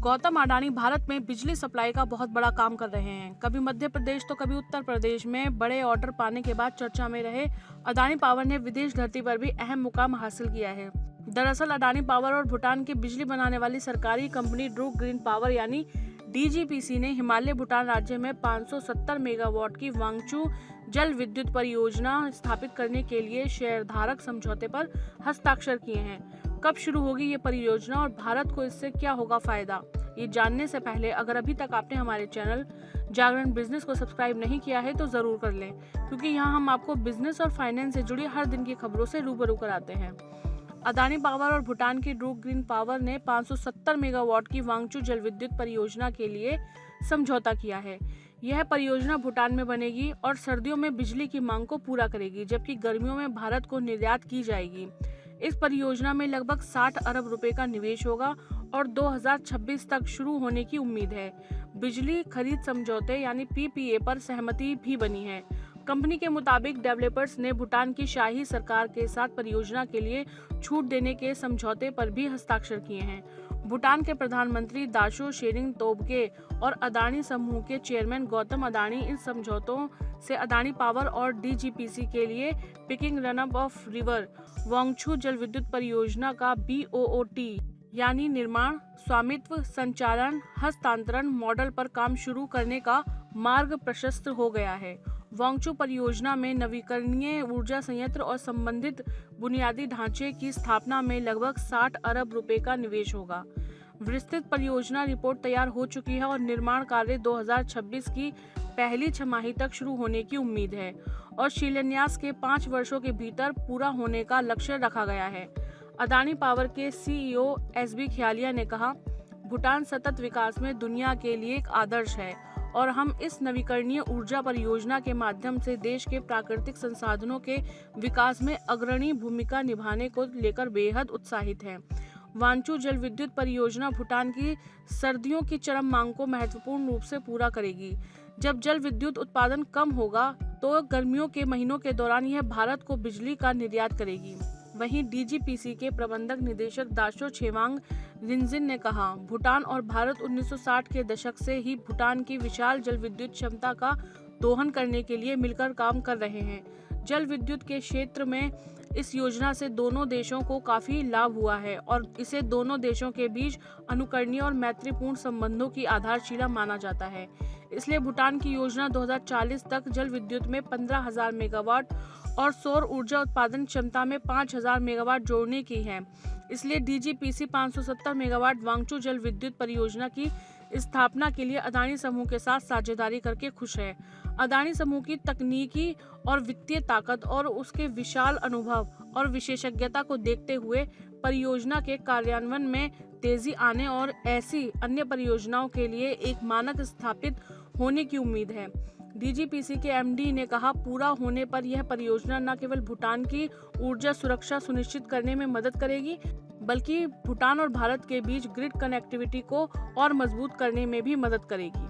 गौतम अडानी भारत में बिजली सप्लाई का बहुत बड़ा काम कर रहे हैं। कभी मध्य प्रदेश तो कभी उत्तर प्रदेश में बड़े ऑर्डर पाने के बाद चर्चा में रहे अडानी पावर ने विदेश धरती पर भी अहम मुकाम हासिल किया है। दरअसल अडानी पावर और भूटान की बिजली बनाने वाली सरकारी कंपनी ड्रूक ग्रीन पावर यानी डीजीपीसी ने हिमालय भूटान राज्य में 570 मेगावाट की वांगचू जल विद्युत परियोजना स्थापित करने के लिए शेयरधारक समझौते पर हस्ताक्षर किए हैं। कब शुरू होगी ये परियोजना और भारत को इससे क्या होगा फायदा, ये जानने से पहले अगर अभी तक आपने हमारे चैनल जागरण बिजनेस को सब्सक्राइब नहीं किया है तो जरूर कर लें, क्योंकि यहाँ हम आपको बिजनेस और फाइनेंस से जुड़ी हर दिन की खबरों से रूबरू कराते हैं। अडानी पावर और भूटान की ड्रूक ग्रीन पावर ने 570 मेगावाट की वांगचू जल विद्युत परियोजना के लिए समझौता किया है। यह परियोजना भूटान में बनेगी और सर्दियों में बिजली की मांग को पूरा करेगी, जबकि गर्मियों में भारत को निर्यात की जाएगी। इस परियोजना में लगभग 60 अरब रुपए का निवेश होगा और 2026 तक शुरू होने की उम्मीद है। बिजली खरीद समझौते यानी पीपीए पर सहमति भी बनी है। कंपनी के मुताबिक डेवलपर्स ने भूटान की शाही सरकार के साथ परियोजना के लिए छूट देने के समझौते पर भी हस्ताक्षर किए हैं। भूटान के प्रधानमंत्री दाशो शेरिंग तोब्गे और अडानी समूह के चेयरमैन गौतम अडानी इन समझौतों से अडानी पावर और डीजीपीसी के लिए picking run up of river Wangchu जल विद्युत परियोजना का बीओओटी यानी निर्माण, स्वामित्व, संचालन, हस्तांतरण मॉडल पर काम शुरू करने का मार्ग प्रशस्त हो गया है। वांगचू परियोजना में नवीकरणीय ऊर्जा संयंत्र और संबंधित बुनियादी ढांचे की स्थापना में लगभग 60 अरब रुपए का निवेश होगा। विस्तृत परियोजना रिपोर्ट तैयार हो चुकी है और निर्माण कार्य 2026 की पहली छमाही तक शुरू होने की उम्मीद है और शिलान्यास के 5 वर्षों के भीतर पूरा होने का लक्ष्य रखा गया है। अडानी पावर के सीईओ एसबी ख्यालिया ने कहा, भूटान सतत विकास में दुनिया के लिए एक आदर्श है और हम इस नवीकरणीय ऊर्जा परियोजना के माध्यम से देश के प्राकृतिक संसाधनों के विकास में अग्रणी भूमिका निभाने को लेकर बेहद उत्साहित हैं। वांगचू जल विद्युत परियोजना भूटान की सर्दियों की चरम मांग को महत्वपूर्ण रूप से पूरा करेगी। जब जल विद्युत उत्पादन कम होगा तो गर्मियों के महीनों के दौरान यह भारत को बिजली का निर्यात करेगी। वहीं डीजीपीसी के प्रबंधक निदेशक दाशो छेवांग रिंजिन ने कहा, भूटान और भारत 1960 के दशक से ही भूटान की विशाल जल विद्युत क्षमता का दोहन करने के लिए मिलकर काम कर रहे हैं। जल विद्युत के क्षेत्र में इस योजना से दोनों देशों को काफी लाभ हुआ है और इसे दोनों देशों के बीच अनुकरणीय और मैत्रीपूर्ण संबंधों की आधारशिला माना जाता है। इसलिए भूटान की योजना 2040 तक जल विद्युत में 15,000 मेगावाट और सौर ऊर्जा उत्पादन क्षमता में 5,000 मेगावाट जोड़ने की है। इसलिए डीजीपीसी 570 मेगावाट वांगचू जल विद्युत परियोजना की स्थापना के लिए अडानी समूह के साथ साझेदारी करके खुश है। अडानी समूह की तकनीकी और वित्तीय ताकत और उसके विशाल अनुभव और विशेषज्ञता को देखते हुए परियोजना के कार्यान्वयन में तेजी आने और ऐसी अन्य परियोजनाओं के लिए एक मानक स्थापित होने की उम्मीद है। डीजीपीसी के एमडी ने कहा, पूरा होने पर यह परियोजना न केवल भूटान की ऊर्जा सुरक्षा सुनिश्चित करने में मदद करेगी, बल्कि भूटान और भारत के बीच ग्रिड कनेक्टिविटी को और मजबूत करने में भी मदद करेगी।